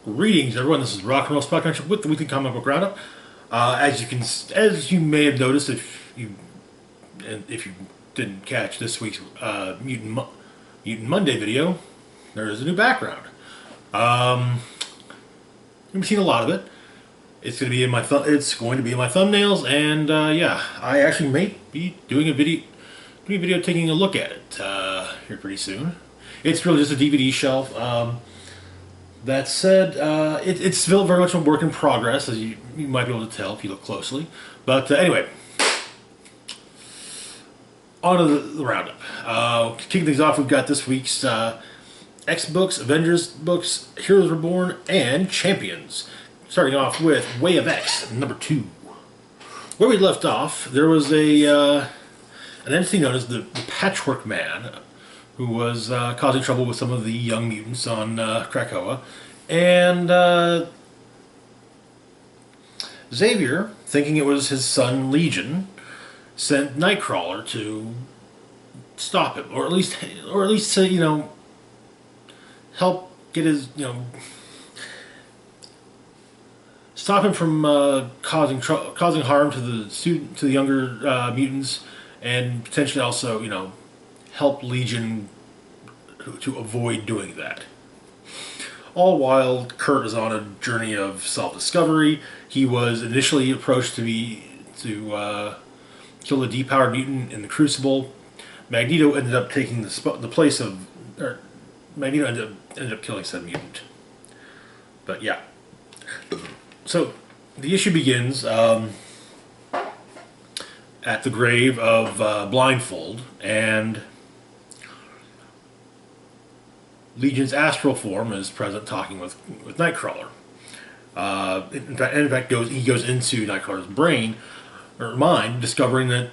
Greetings, everyone. This is Rock and Roll Spot Connection with the weekly comic book roundup. As you may have noticed, if you didn't catch this week's Mutant Monday video, there is a new background. You've seen a lot of it. It's going to be in my thumbnails, and yeah, I actually may be doing a video taking a look at it here pretty soon. It's really just a DVD shelf. That said, it's still very much a work in progress, as you might be able to tell if you look closely. But anyway, on to the roundup. Kicking things off, we've got this week's X books, Avengers books, Heroes Reborn, and Champions. Starting off with Way of X, number 2. Where we left off, there was an entity known as the Patchwork Man, who was causing trouble with some of the young mutants on Krakoa. And Xavier, thinking it was his son Legion, sent Nightcrawler to stop him, or at least to help get his stop him from causing harm to the younger mutants, and potentially also help Legion to avoid doing that. All while Kurt is on a journey of self-discovery. He was initially approached to kill the depowered mutant in the Crucible. Magneto ended up taking the place of... Magneto ended up killing said mutant. But yeah. So, the issue begins at the grave of Blindfold, and Legion's astral form is present talking with Nightcrawler. In fact, he goes into Nightcrawler's brain, or mind, discovering that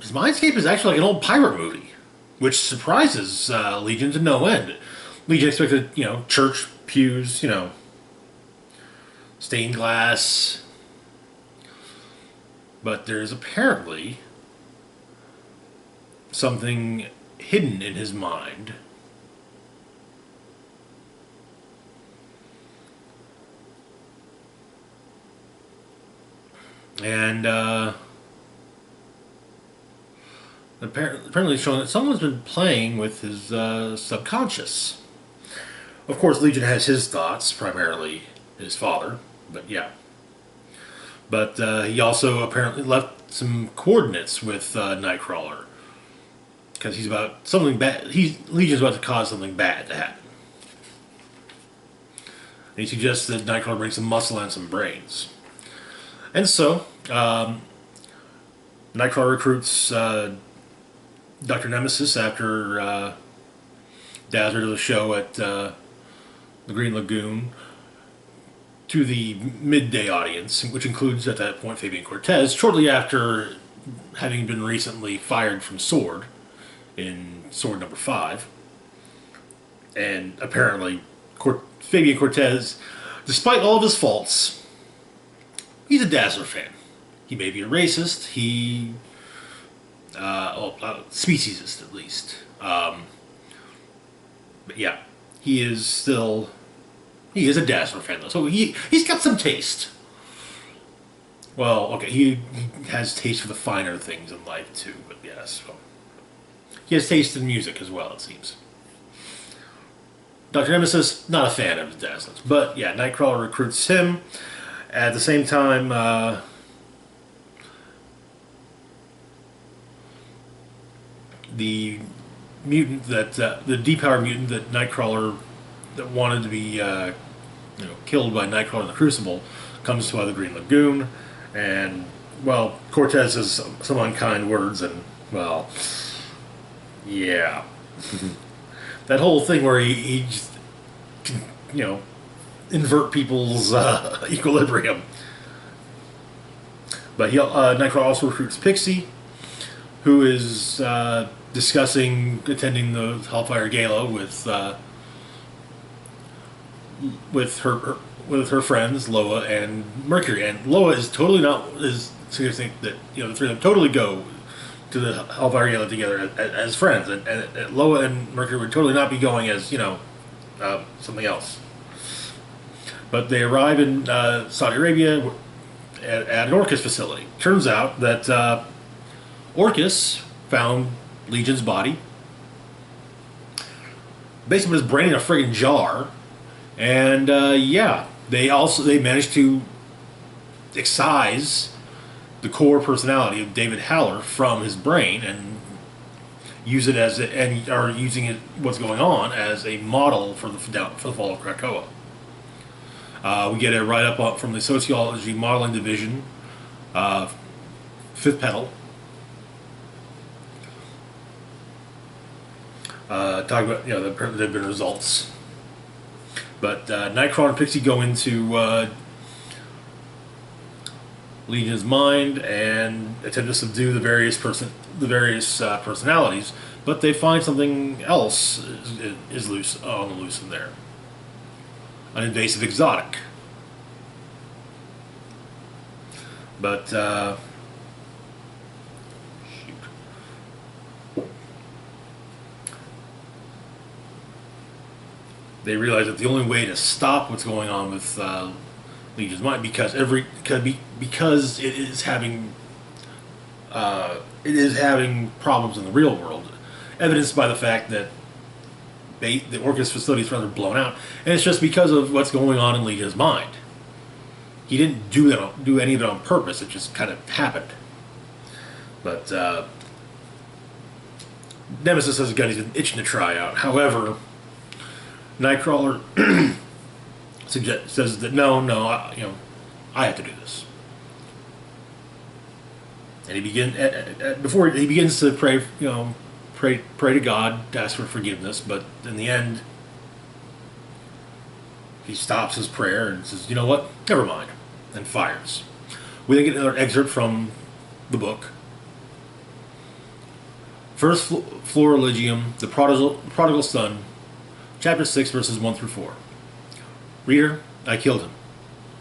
his mindscape is actually like an old pirate movie, which surprises Legion to no end. Legion expected, church pews, stained glass, but there's apparently something hidden in his mind. And apparently showing that someone's been playing with his subconscious. Of course, Legion has his thoughts, primarily his father, but yeah. But he also apparently left some coordinates with Nightcrawler, because he's about something bad. Legion's about to cause something bad to happen. And he suggests that Nightcrawler bring some muscle and some brains. And so, Nightcrawler recruits Dr. Nemesis after Dazzler does a show at the Green Lagoon to the midday audience, which includes at that point Fabian Cortez, shortly after having been recently fired from S.W.O.R.D. in S.W.O.R.D. number 5. And apparently, Fabian Cortez, despite all of his faults, he's a Dazzler fan. He may be a racist. Speciesist at least. But yeah, he is a Dazzler fan though. So he's got some taste. Well, okay, he has taste for the finer things in life too. But yes, well, he has taste in music as well, it seems. Dr. Nemesis, not a fan of the Dazzlers, but yeah, Nightcrawler recruits him. At the same time, the mutant the depowered mutant that Nightcrawler that wanted to be killed by Nightcrawler in the Crucible comes to the Green Lagoon, and well, Cortez says some unkind words, and well, yeah, that whole thing where he just invert people's equilibrium. But Nightcrawler also recruits Pixie, who is discussing attending the Hellfire Gala with her friends Loa and Mercury. And Loa is totally suggesting that the three of them totally go to the Hellfire Gala together as friends, and Loa and Mercury would totally not be going as something else. But they arrive in Saudi Arabia at an Orcus facility. Turns out that Orcus found Legion's body, basically with his brain in a friggin' jar, and yeah, they managed to excise the core personality of David Haller from his brain and use it as and are using it what's going on as a model for the fall of Krakoa. We get a write-up from the Sociology Modeling Division, fifth pedal, talking about there have been results. But Nightcrawler and Pixie go into Legion's mind and attempt to subdue the various personalities, but they find something else is loose on the loose in there. An invasive exotic. But they realize that the only way to stop what's going on with Legion's mind, because it is having problems in the real world, evidenced by the fact that the Orcus facility is rather blown out, and it's just because of what's going on in Legion's mind. He didn't do any of it on purpose; it just kind of happened. But Nemesis has a gun he's been itching to try out. However, Nightcrawler says that no, I have to do this, and he begins to pray, pray to God, to ask for forgiveness. But in the end, he stops his prayer and says, "You know what? Never mind," and fires. We then get another excerpt from the book. First Floor Elysium, the Prodigal Son, Chapter 6, verses 1 through 4. Reader, I killed him.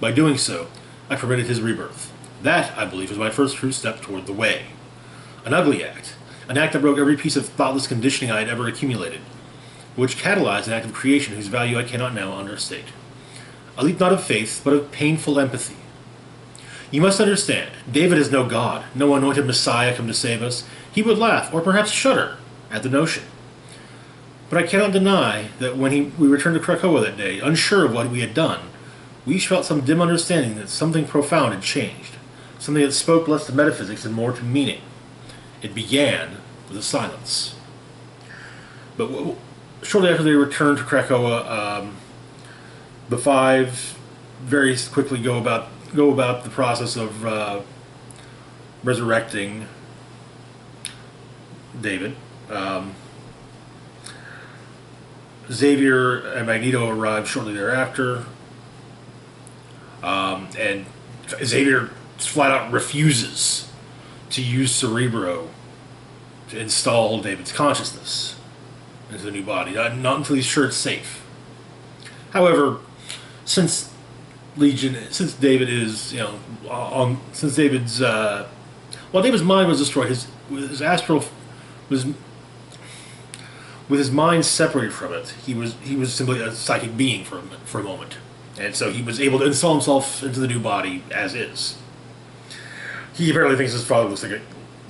By doing so, I permitted his rebirth. That, I believe, was my first true step toward the way. An ugly act. An act that broke every piece of thoughtless conditioning I had ever accumulated, which catalyzed an act of creation whose value I cannot now understate. A leap not of faith, but of painful empathy. You must understand, David is no god, no anointed Messiah come to save us. He would laugh, or perhaps shudder, at the notion. But I cannot deny that when we returned to Krakoa that day, unsure of what we had done, we each felt some dim understanding that something profound had changed, something that spoke less to metaphysics and more to meaning. It began with a silence. But shortly after they returned to Krakoa, the five very quickly go about the process of resurrecting David. Xavier and Magneto arrive shortly thereafter, and Xavier flat out refuses to use Cerebro to install David's consciousness into the new body, not until he's sure it's safe. However, since David is, David's mind was destroyed, his astral was. With his mind separated from it, he was simply a psychic being for a moment, and so he was able to install himself into the new body as is. He apparently thinks his father looks like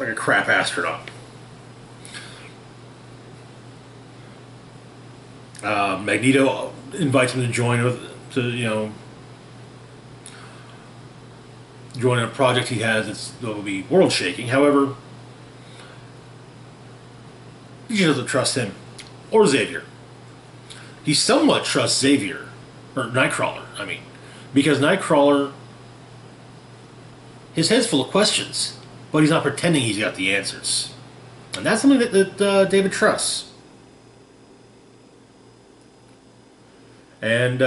a crap astronaut. Magneto invites him to join a project he has that will be world shaking. However, he doesn't trust him. Or Xavier. He somewhat trusts Xavier, or Nightcrawler, because Nightcrawler, his head's full of questions, but he's not pretending he's got the answers. And that's something that David trusts. And,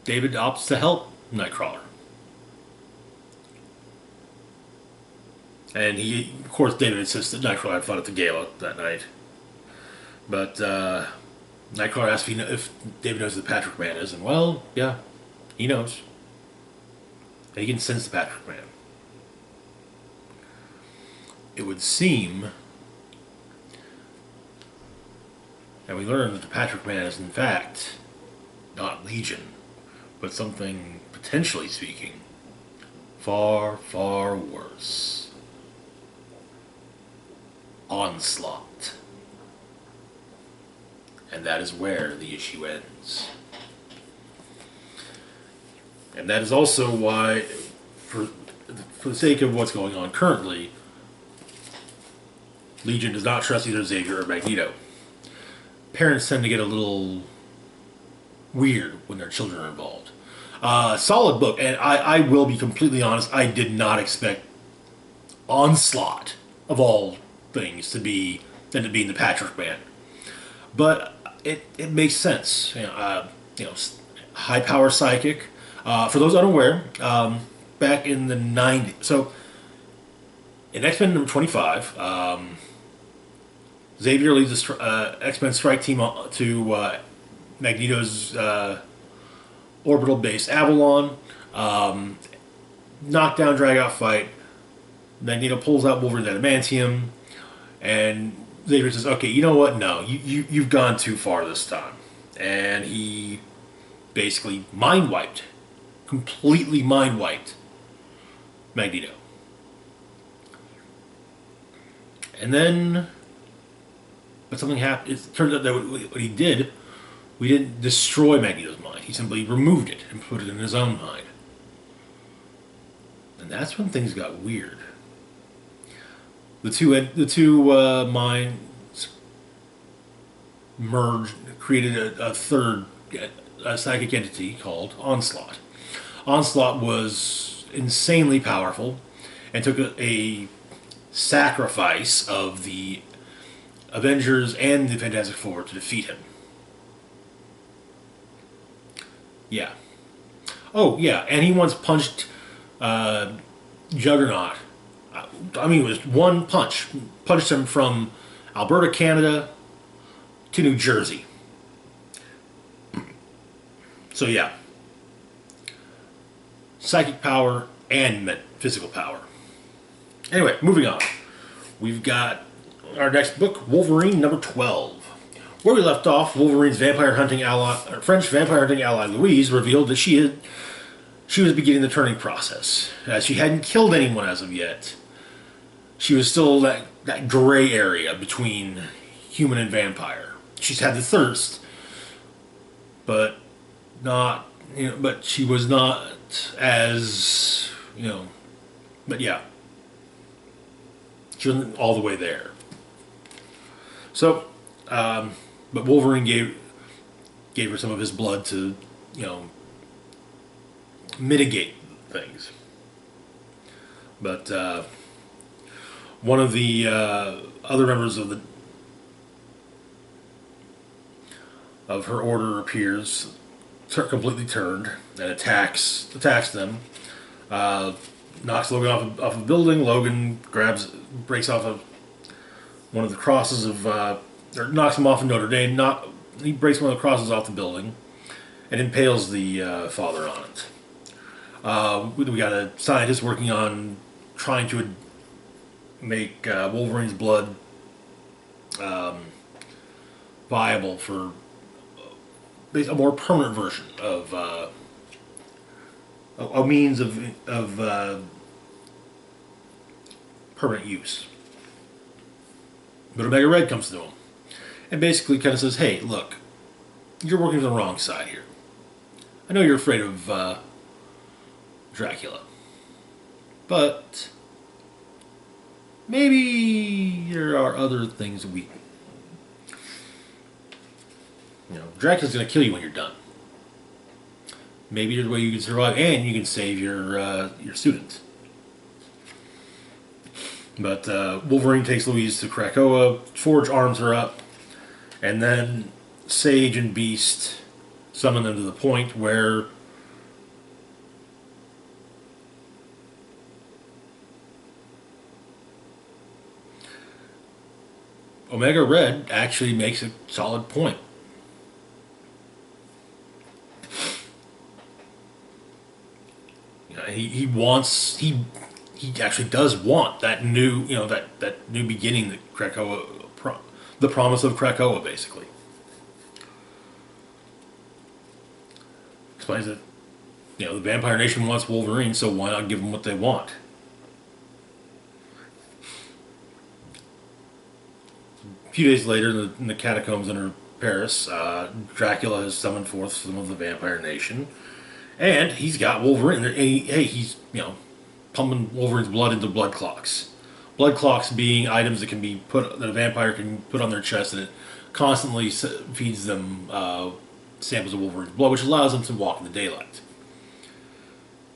David opts to help Nightcrawler. And of course, David insists that Nightcrawler had fun at the gala that night. But Nightcrawler asks if David knows who the Patrick Man is, and well, yeah, he knows. And he can sense the Patrick Man. It would seem And we learn that the Patrick Man is in fact not Legion, but something, potentially speaking, far, far worse. Onslaught. And that is where the issue ends. And that is also why, for the sake of what's going on currently, Legion does not trust either Xavier or Magneto. Parents tend to get a little weird when their children are involved. Solid book, and I will be completely honest, I did not expect Onslaught, of all things, to be being the Patrick Man. But it makes sense. High power psychic. For those unaware, back in the 90s, so in X-Men number 25, Xavier leads the X-Men strike team to Magneto's orbital base Avalon. Knockdown, drag-out fight. Magneto pulls out Wolverine's adamantium, and Xavier says, "Okay, you know what? No, you've gone too far this time." And he basically completely mind-wiped Magneto. And then, but something happened. It turns out that what he did, we didn't destroy Magneto's mind. He simply removed it and put it in his own mind. And that's when things got weird. The two minds merged, created a third psychic entity called Onslaught. Onslaught was insanely powerful and took a sacrifice of the Avengers and the Fantastic Four to defeat him. Yeah. Oh, yeah, and he once punched Juggernaut. I mean, it was one punch. Punched him from Alberta, Canada to New Jersey. So, yeah. Psychic power and physical power. Anyway, moving on. We've got our next book, Wolverine number 12. Where we left off, Wolverine's French vampire hunting ally Louise revealed that she was beginning the turning process. As she hadn't killed anyone as of yet, she was still that gray area between human and vampire. She's had the thirst, but not, but she was not as, but yeah. She wasn't all the way there. So, but Wolverine gave her some of his blood to, mitigate things. But one of the other members of her order appears, completely turned, and attacks them. Knocks Logan off a building. Logan breaks off of one of the crosses or knocks him off of Notre Dame. He breaks one of the crosses off the building and impales the father on it. We got a scientist working on trying to make Wolverine's blood viable for a more permanent version of a means of permanent use. But Omega Red comes to him and basically kind of says, "Hey, look, you're working on the wrong side here. I know you're afraid of Dracula, but maybe there are other things Dracula's going to kill you when you're done. Maybe there's a way you can survive and you can save your students." But Wolverine takes Louise to Krakoa, Forge arms her up, and then Sage and Beast summon them to the point where Omega Red actually makes a solid point. He actually does want that new, that new beginning that Krakoa, the promise of Krakoa, basically. explains that, the Vampire Nation wants Wolverine, so why not give them what they want? A few days later, in the catacombs under Paris, Dracula has summoned forth some of the Vampire Nation, and he's got Wolverine. And he's pumping Wolverine's blood into blood clocks. Blood clocks being items that a vampire can put on their chest, and it constantly feeds them samples of Wolverine's blood, which allows them to walk in the daylight.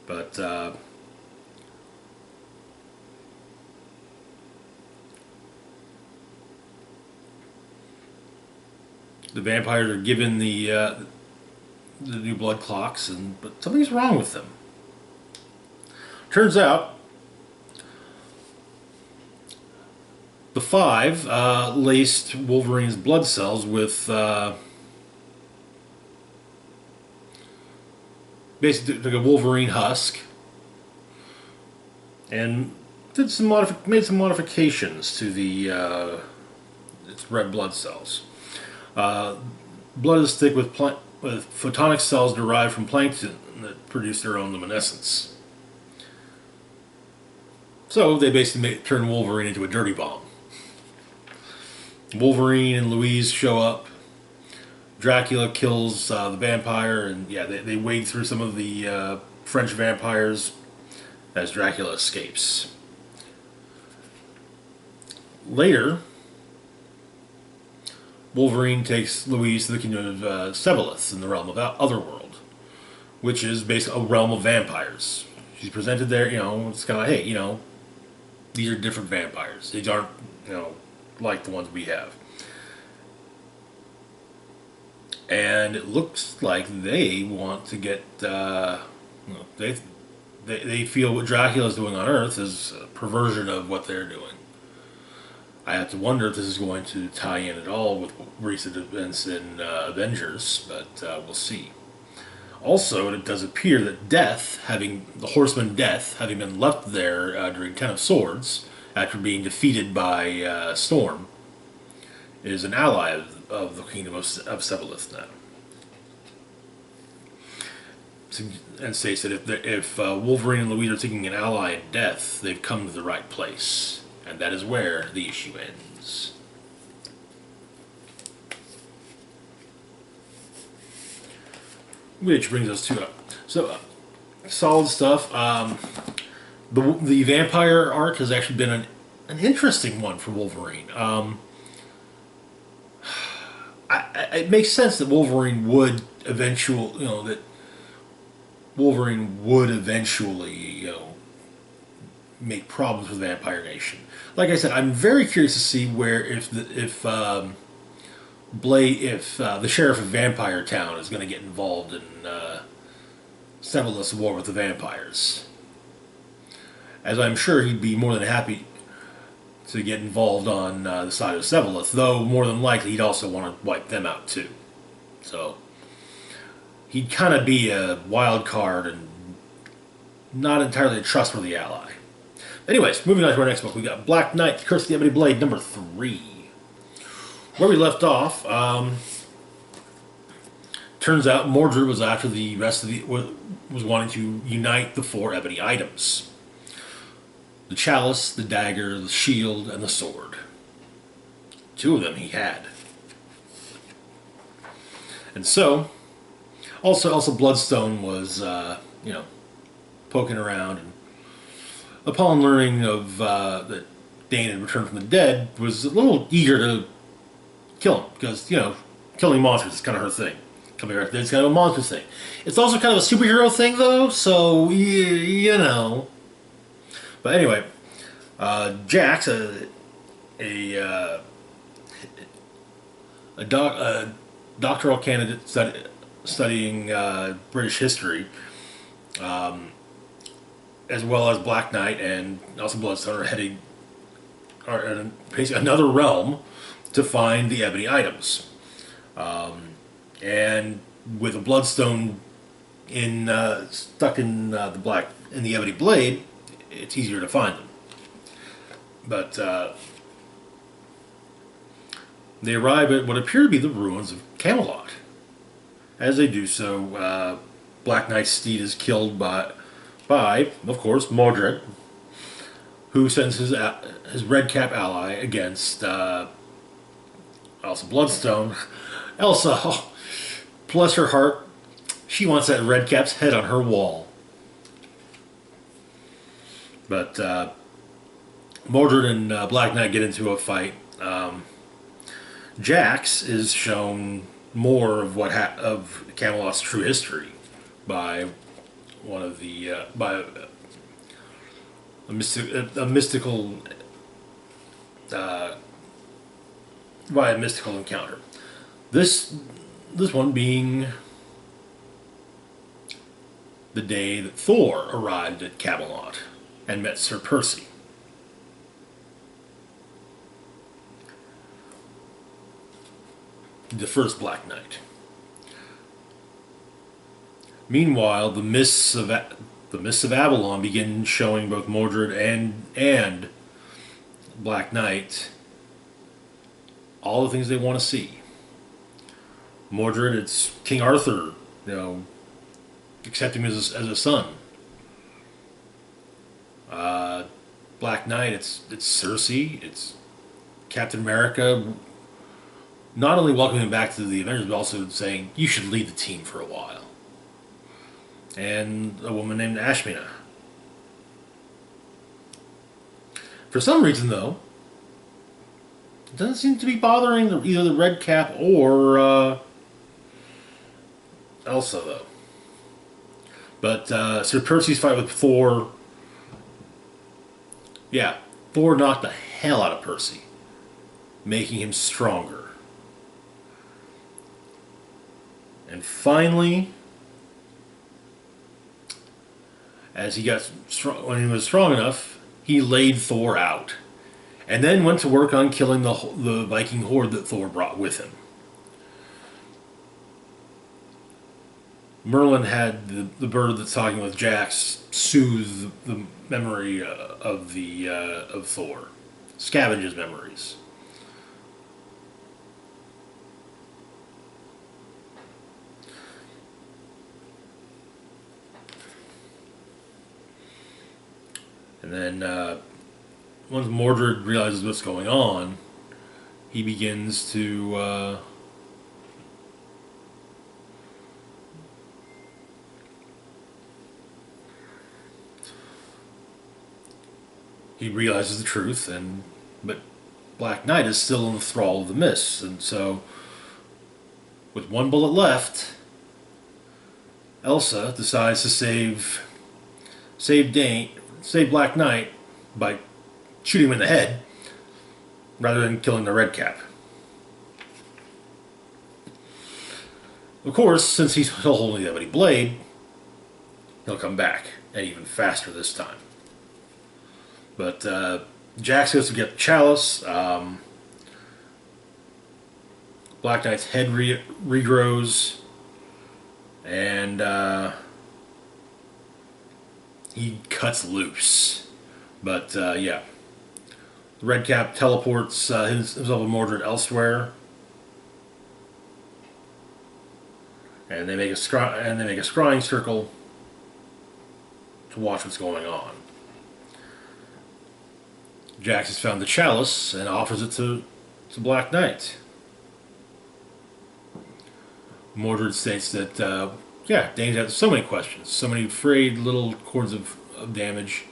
But the vampires are given the new blood clocks, but something's wrong with them. Turns out, the Five laced Wolverine's blood cells with basically took a Wolverine husk and made some modifications to its red blood cells. Blood is thick with photonic cells derived from plankton that produce their own luminescence. So they basically turn Wolverine into a dirty bomb. Wolverine and Louise show up. Dracula kills the vampire, and they wade through some of the French vampires as Dracula escapes. Later, Wolverine takes Louise to the kingdom of Seboleth in the realm of Otherworld, which is basically a realm of vampires. She's presented there, it's kind of, hey, these are different vampires. These aren't, like the ones we have. And it looks like they want to get, they feel what Dracula's doing on Earth is a perversion of what they're doing. I have to wonder if this is going to tie in at all with recent events in Avengers, but we'll see. Also, it does appear that the horseman Death, having been left there during Ten of Swords, after being defeated by Storm, is an ally of the kingdom of Seboleth now. And states that if Wolverine and Louise are seeking an ally in Death, they've come to the right place. And that is where the issue ends. Which brings us to solid stuff. The vampire arc has actually been an interesting one for Wolverine. It makes sense that Wolverine would eventually, make problems with Vampire Nation. Like I said, I'm very curious to see where if the sheriff of Vampire Town is going to get involved in Seboleth's war with the vampires. As I'm sure he'd be more than happy to get involved on the side of Seboleth, though more than likely he'd also want to wipe them out too. So he'd kind of be a wild card and not entirely a trustworthy ally. Anyways, moving on to our next book, we got Black Knight, Curse of the Ebony Blade, number 3. Where we left off, turns out Mordred was after the rest of was wanting to unite the 4 ebony items: the chalice, the dagger, the shield, and the sword. 2 of them he had, and so also Bloodstone was poking around. And upon learning of that Dane had returned from the dead, was a little eager to kill him, because, killing monsters is kind of her thing. Coming back to dead is kind of a monster thing. It's also kind of a superhero thing, though, so, But anyway, Jax, a doctoral candidate studying British history, as well as Black Knight and also Bloodstone, are in basically another realm to find the ebony items. And with a Bloodstone stuck in the ebony blade, it's easier to find them. But they arrive at what appear to be the ruins of Camelot. As they do so, Black Knight's steed is killed by of course, Mordred, who sends his Red Cap ally against Elsa Bloodstone. Elsa, oh, bless her heart, she wants that Red Cap's head on her wall. But Mordred and Black Knight get into a fight. Jax is shown more of of Camelot's true history by one of the by a mystical by a mystical encounter. This one being the day that Thor arrived at Camelot and met Sir Percy. The first Black Knight. Meanwhile, the mists of Avalon begin showing both Mordred and Black Knight all the things they want to see. Mordred, it's King Arthur, accepting him as a son. Black Knight, it's Cersei, it's Captain America, not only welcoming him back to the Avengers, but also saying, you should lead the team for a while. And a woman named Ashmina. For some reason, though, it doesn't seem to be bothering either the Red Cap or Elsa, though. But Sir Percy's fight with Thor, yeah, Thor knocked the hell out of Percy, making him stronger. And finally, as he got strong, when he was strong enough, he laid Thor out, and then went to work on killing the Viking horde that Thor brought with him. Merlin had the bird that's talking with Jax soothe the memory of Thor, scavenge his memories. And then once Mordred realizes what's going on, he begins to he realizes the truth, but Black Knight is still in the thrall of the mists, and so with one bullet left, Elsa decides to save Black Knight by shooting him in the head rather than killing the Red Cap. Of course, since he's still holding the Ebony blade, he'll come back, and even faster this time. But Jax goes to get the chalice. Black Knight's head regrows, and he cuts loose. But yeah, the Red Cap teleports himself and Mordred elsewhere, and they make a scrying circle to watch what's going on. Jax has found the chalice and offers it to Black Knight. Mordred states that, Dane's had so many questions, so many frayed little cords of damage.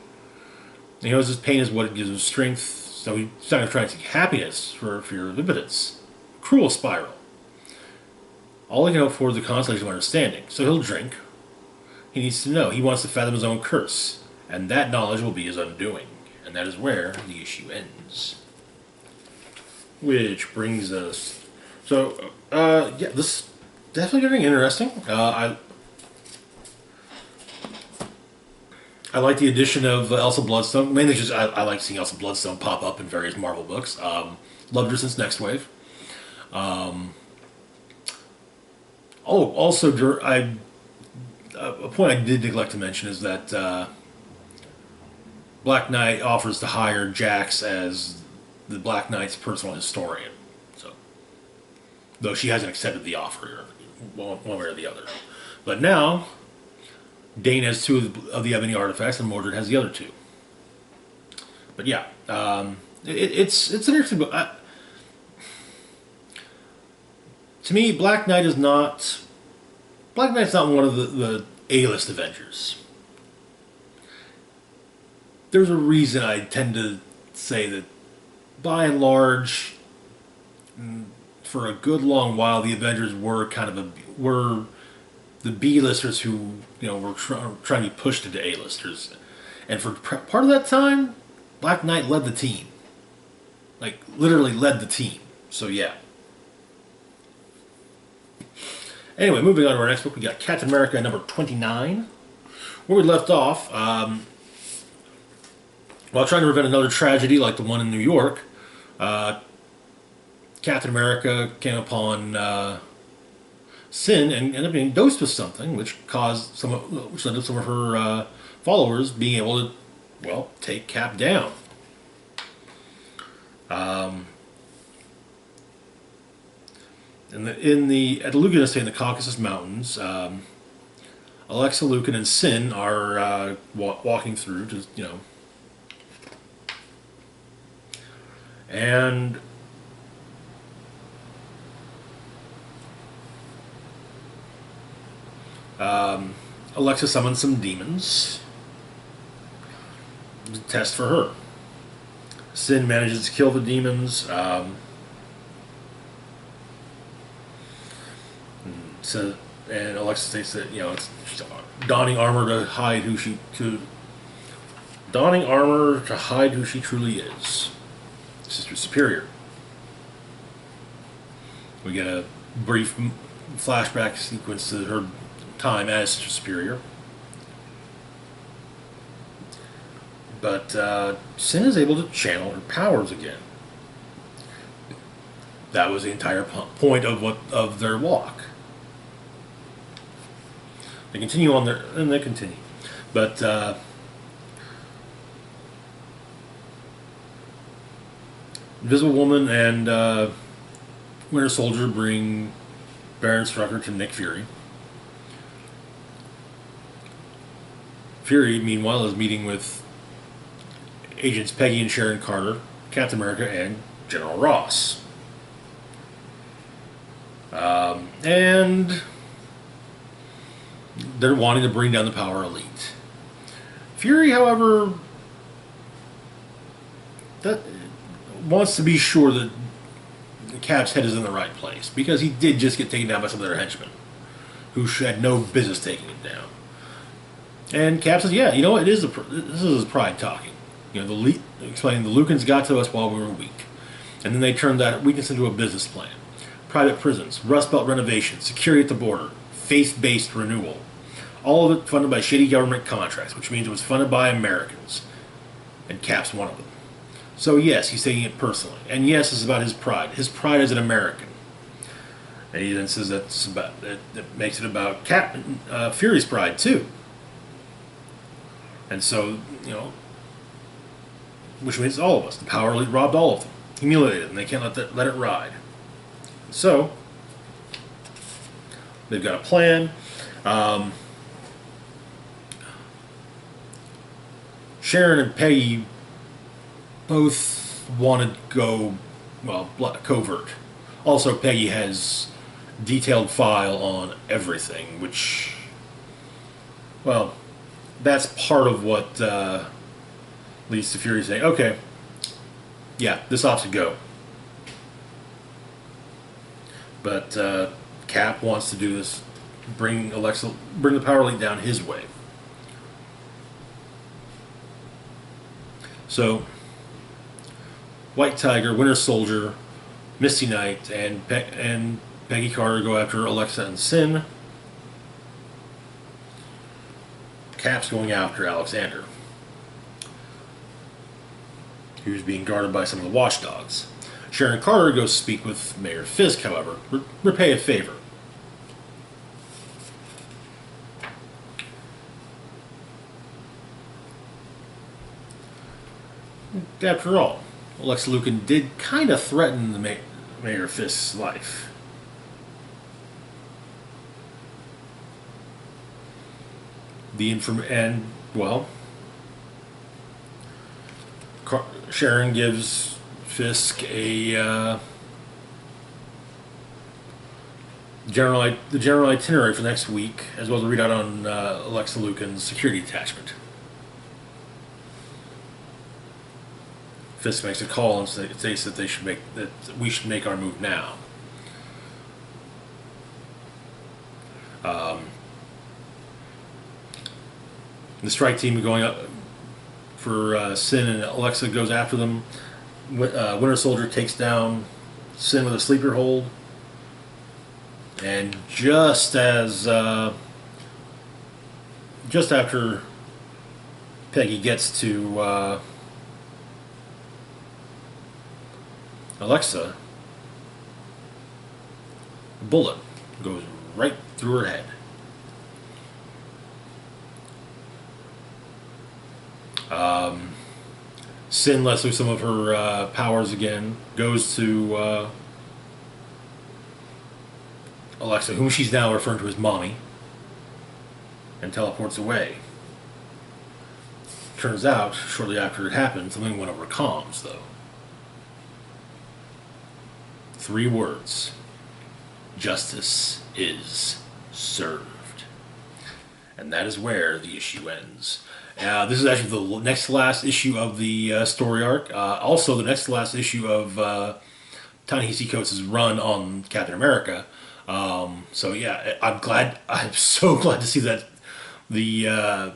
And he knows his pain is what it gives him strength, so he's not going to try and seek happiness for fear of impotence. Cruel spiral. All he can hope for is the consolation of understanding, so he'll drink. He needs to know. He wants to fathom his own curse, and that knowledge will be his undoing. And that is where the issue ends. Which brings us... So, this is definitely getting interesting. I like the addition of Elsa Bloodstone. Mainly just I like seeing Elsa Bloodstone pop up in various Marvel books. Loved her since Next Wave. Also, a point I did neglect to mention is that... Black Knight offers to hire Jax as the Black Knight's personal historian. So, though she hasn't accepted the offer one way or the other. But now, Dane has two of the Ebony artifacts, and Mordred has the other two. But yeah, it's an interesting book. To me, Black Knight's not one of the A-list Avengers. There's a reason I tend to say that, by and large, for a good long while, the Avengers were were the B-listers who were trying to be pushed into A-listers, and for part of that time, Black Knight led the team, like literally led the team. So yeah. Anyway, moving on to our next book, we got Captain America number 29. Where we left off, while trying to prevent another tragedy like the one in New York, Captain America came upon Sin and ended up being dosed with something, which led to some of her followers being able to, well, take Cap down. At the Lucan estate in the Caucasus Mountains, Alexa, Lucan, and Sin are walking through, and Alexa summons some demons to test for her. Sin manages to kill the demons. And Alexa states that she's donning armor to hide who she truly is. Sister Superior. We get a brief flashback sequence to her time as Sister Superior. But Sin is able to channel her powers again. That was the entire point of their walk. They continue on they continue. But Invisible Woman and Winter Soldier bring Baron Strucker to Nick Fury. Fury, meanwhile, is meeting with Agents Peggy and Sharon Carter, Captain America, and General Ross. And they're wanting to bring down the Power Elite. Fury, however, wants to be sure that Cap's head is in the right place, because he did just get taken down by some of their henchmen who had no business taking him down. And Cap says, "Yeah, you know what? This is his pride talking. Explaining the Lucans got to us while we were weak, and then they turned that weakness into a business plan: private prisons, Rust Belt renovation, security at the border, faith-based renewal. All of it funded by shitty government contracts, which means it was funded by Americans, and Cap's one of them. So yes, he's taking it personally, and yes, it's about his pride. His pride as an American." And he then says that makes it about Fury's pride too. And so, which means all of us. The Power Elite robbed all of them, humiliated them. They can't let it ride. So they've got a plan. Sharon and Peggy both want to go, covert. Also, Peggy has detailed file on everything, which, that's part of what leads to Fury saying, "Okay, yeah, this ought to go." But Cap wants to do this, bring the Power Elite down his way. So, White Tiger, Winter Soldier, Misty Knight, and Peggy Carter go after Alexa and Sin. Cap's going after Alexander, who's being guarded by some of the watchdogs. Sharon Carter goes to speak with Mayor Fisk, however, repay a favor. After all, Alexa Lucan did kind of threaten the Mayor Fisk's life. and well, Sharon gives Fisk a the general itinerary for next week, as well as a readout on Alexa Lucan's security attachment. Fisk makes a call and states that we should make our move now. The strike team going up for Sin, and Alexa goes after them. Winter Soldier takes down Sin with a sleeper hold, and just after Peggy gets to Alexa, a bullet goes right through her head. Sin lets loose some of her powers again, goes to Alexa, whom she's now referring to as Mommy, and teleports away. Turns out, shortly after it happened, something went over comms, though. 3 words. Justice is served. And that is where the issue ends. This is actually the next to last issue of the story arc. Also, the next to last issue of Ta-Nehisi Coates' run on Captain America. So yeah, I'm so glad to see that the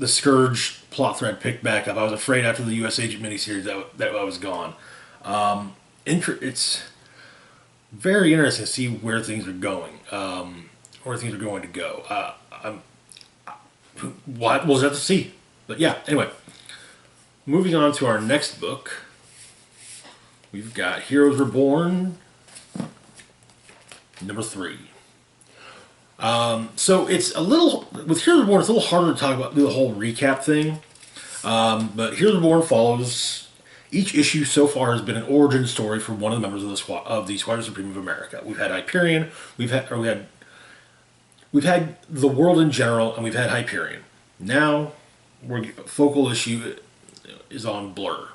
Scourge plot thread picked back up. I was afraid after the U.S. Agent miniseries that I was gone. It's very interesting to see where things are going, where things are going to go. We'll just have to see. But yeah, anyway, moving on to our next book, we've got Heroes Reborn, number 3. So it's a little, with Heroes Reborn, it's a little harder to do the whole recap thing. But Heroes Reborn follows, each issue so far has been an origin story for one of the members of the Squadron Supreme of America. We've had Hyperion, we've had the world in general, and we've had Hyperion. Now, focal issue is on Blur.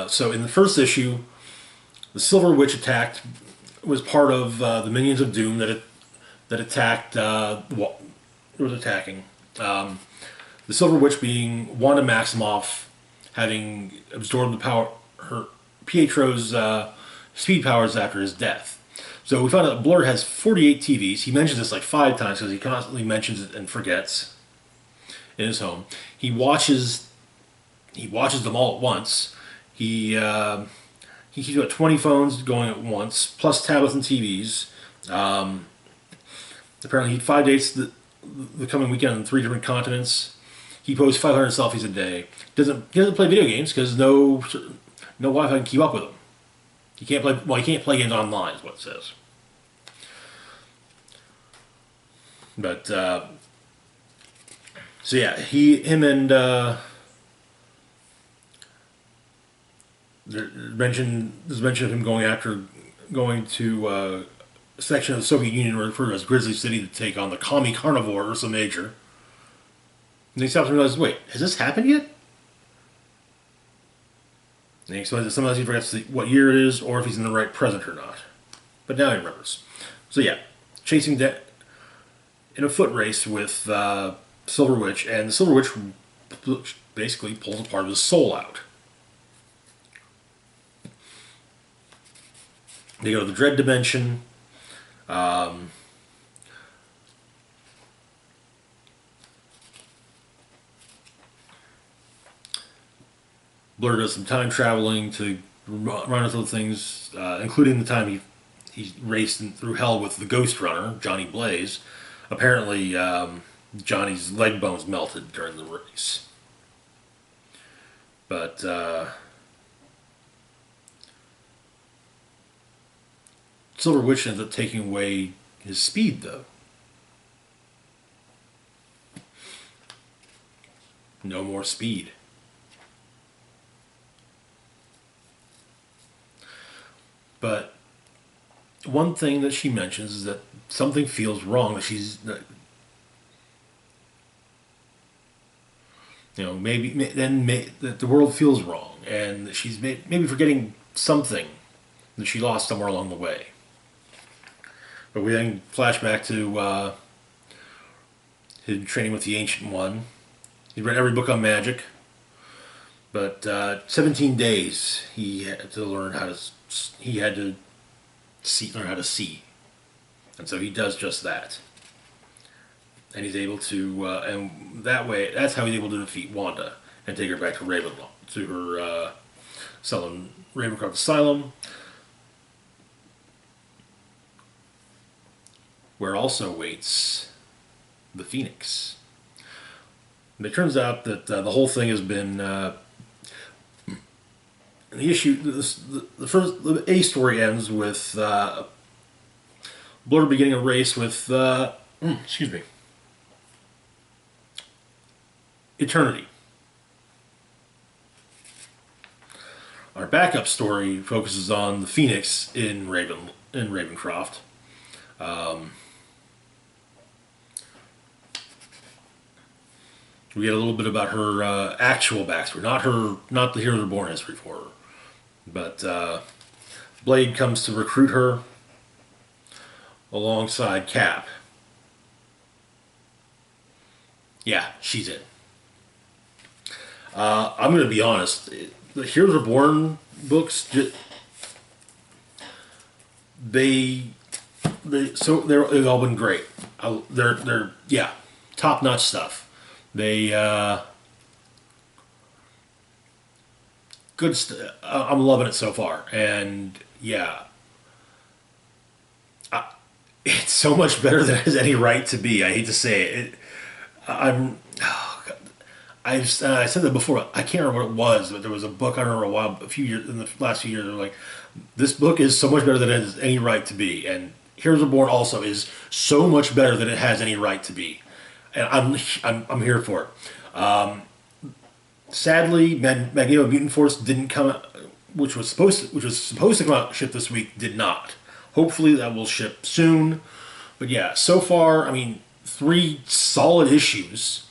So in the first issue, the Silver Witch was part of the Minions of Doom that attacked. Was attacking. The Silver Witch being Wanda Maximoff, having absorbed Pietro's speed powers after his death. So we found out that Blur has 48 TVs. He mentions this like 5 times because he constantly mentions it and forgets in his home. He watches them all at once. He keeps about 20 phones going at once, plus tablets and TVs. Apparently, he 5 dates the coming weekend on 3 different continents. He posts 500 selfies a day. He doesn't play video games because no Wi-Fi can keep up with him. He can't play games online, is what it says. But so yeah, him and there's mention of him going to a section of the Soviet Union referred to as Grizzly City to take on the Commie Carnivore Ursa Major. And he stops and realizes, wait, has this happened yet? And he explains that sometimes he forgets what year it is or if he's in the right present or not. But now he remembers. So yeah, chasing that in a foot race with Silver Witch, and the Silver Witch basically pulls a part of his soul out. They go to the Dread Dimension. Blur does some time traveling to run into things, including the time he raced through hell with the Ghost Runner, Johnny Blaze. Apparently, Johnny's leg bones melted during the race. But Silver Witch ends up taking away his speed, though. No more speed. But one thing that she mentions is that something feels wrong. That the world feels wrong, and that she's maybe forgetting something that she lost somewhere along the way. But we then flash back to his training with the Ancient One. He read every book on magic, but 17 days he had to learn how to. He had to learn how to see, and so he does just that. And he's able to, and that way, that's how he's able to defeat Wanda and take her back to her Ravencroft Asylum, where also waits the Phoenix. And it turns out that the whole thing has been the issue. The A story ends with Blur beginning a race with excuse me, Eternity. Our backup story focuses on the Phoenix in Ravencroft. We get a little bit about her actual backstory, not the Heroes Reborn history for her, but Blade comes to recruit her alongside Cap. Yeah, she's in. I'm going to be honest. The Heroes Reborn books, they've all been great. They're top notch stuff. I'm loving it so far, and it's so much better than it has any right to be. I hate to say it. I said that before. I can't remember what it was, but there was a book I remember in the last few years. They were like, this book is so much better than it has any right to be, and Heroes Reborn also is so much better than it has any right to be, and I'm here for it. Sadly, Magneto Mutant Force didn't come out, which was supposed to come out ship this week, did not. Hopefully that will ship soon. But yeah, so far, 3 solid issues.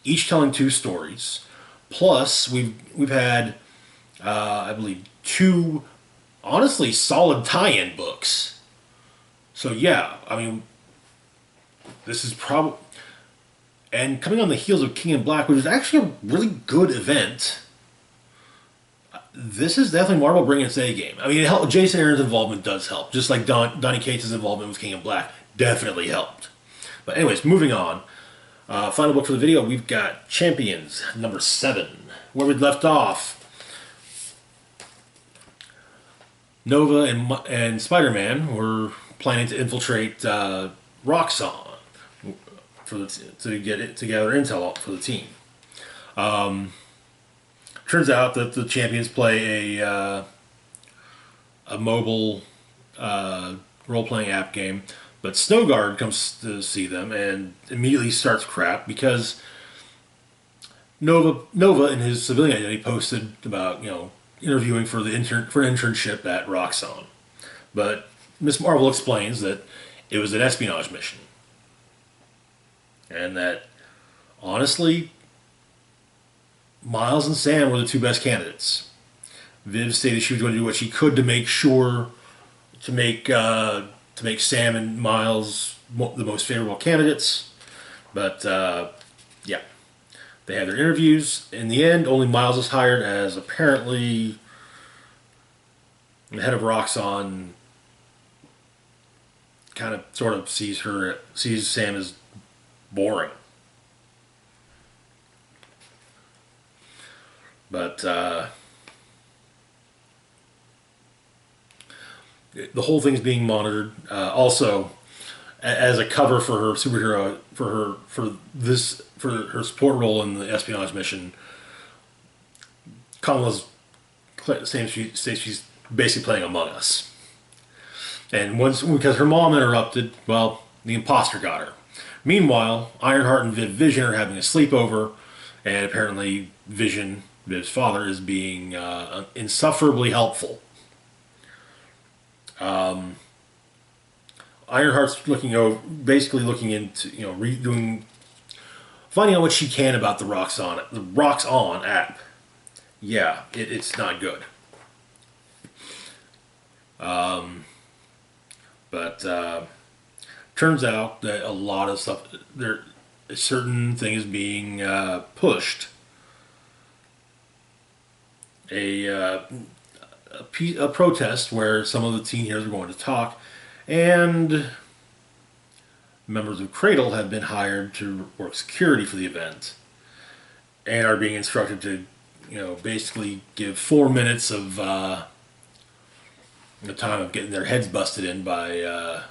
Each telling 2 stories. Plus, we've had, I believe, 2 honestly solid tie-in books. So yeah, this is probably, and coming on the heels of King in Black, which is actually a really good event. This is definitely Marvel bringing its A game. Jason Aaron's involvement does help, just like Donny Cates' involvement with King in Black definitely helped. But anyways, moving on. Final book for the video, we've got Champions, number 7. Where we left off, Nova and Spider-Man were planning to infiltrate Roxxon to gather intel for the team. Turns out that the Champions play a mobile role-playing app game. But Snowguard comes to see them and immediately starts crap because Nova in his civilian identity posted about interviewing for an internship at Roxxon. But Miss Marvel explains that it was an espionage mission, and that honestly, Miles and Sam were the 2 best candidates. Viv stated she was going to do what she could to make sure to make Sam and Miles the most favorable candidates. But, they had their interviews. In the end, only Miles was hired, as apparently the head of Roxxon kind of sort of sees Sam as boring. But, the whole thing's being monitored. Also, as a cover for her superhero, for her support role in the espionage mission, Kamala's saying she's basically playing Among Us. And because her mom interrupted, well, the imposter got her. Meanwhile, Ironheart and Vision are having a sleepover, and apparently Viv's father, is being insufferably helpful. Ironheart's basically looking into, redoing finding out what she can about the Rocks On app. Yeah, it's not good. But turns out that a lot of stuff, there, certain things being pushed. A protest where some of the teen heroes are going to talk, and members of Cradle have been hired to work security for the event, and are being instructed to, basically give 4 minutes of the time of getting their heads busted in by the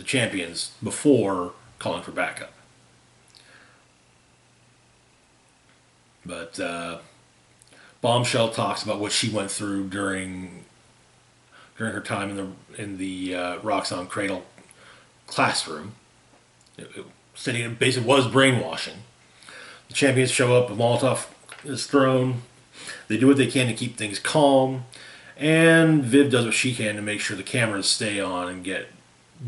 champions before calling for backup. But Bombshell talks about what she went through during her time in the Roxxon Cradle classroom. Stating it basically was brainwashing. The champions show up, a Molotov is thrown. They do what they can to keep things calm, and Viv does what she can to make sure the cameras stay on and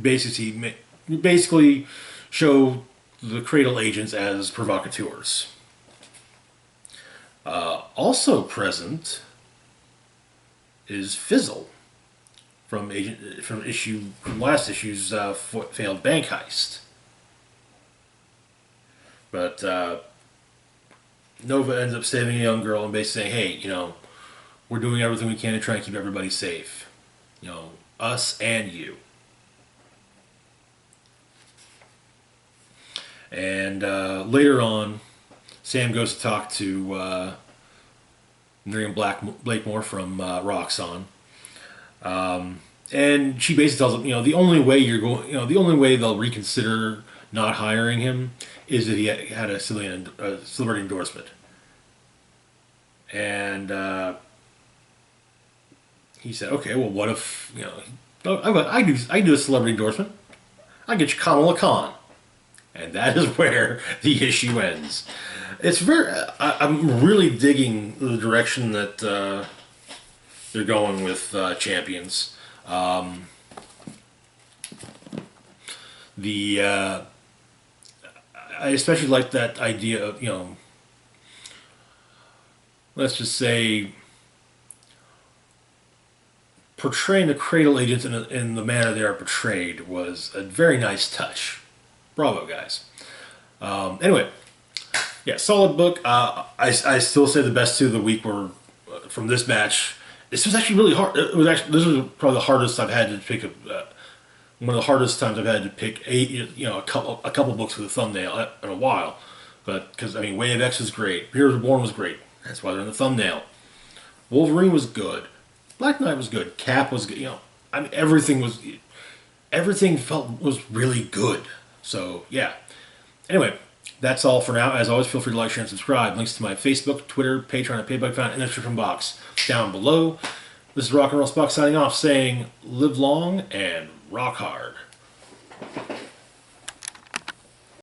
basically show the Cradle agents as provocateurs. Also present is Fizzle from last issue's failed bank heist. But Nova ends up saving a young girl and basically saying, "Hey, we're doing everything we can to try and keep everybody safe. Us and you." And later on, Sam goes to talk to Miriam Blakemore from Roxxon, and she basically tells him, the only way the only way they'll reconsider not hiring him is if he had a celebrity endorsement. And he said, "Okay, well, what if I do a celebrity endorsement? I get you Kamala Khan." And that is where the issue ends. It's I'm really digging the direction that they're going with Champions. I especially like that idea of, let's just say, portraying the Cradle agents in the manner they are portrayed was a very nice touch. Bravo, guys. Anyway, yeah, solid book. I still say the best two of the week were from this batch. This was actually really hard. This was probably the hardest I've had to pick one of the hardest times I've had to pick a couple books with a thumbnail in a while. But because Way of X was great, Heroes Reborn was great. That's why they're in the thumbnail. Wolverine was good. Black Knight was good. Cap was good. Everything was really good. So yeah. Anyway, that's all for now. As always, feel free to like, share, and subscribe. Links to my Facebook, Twitter, Patreon, and PayPal account in the description box down below. This is Rock and Roll Spock signing off, saying live long and rock hard.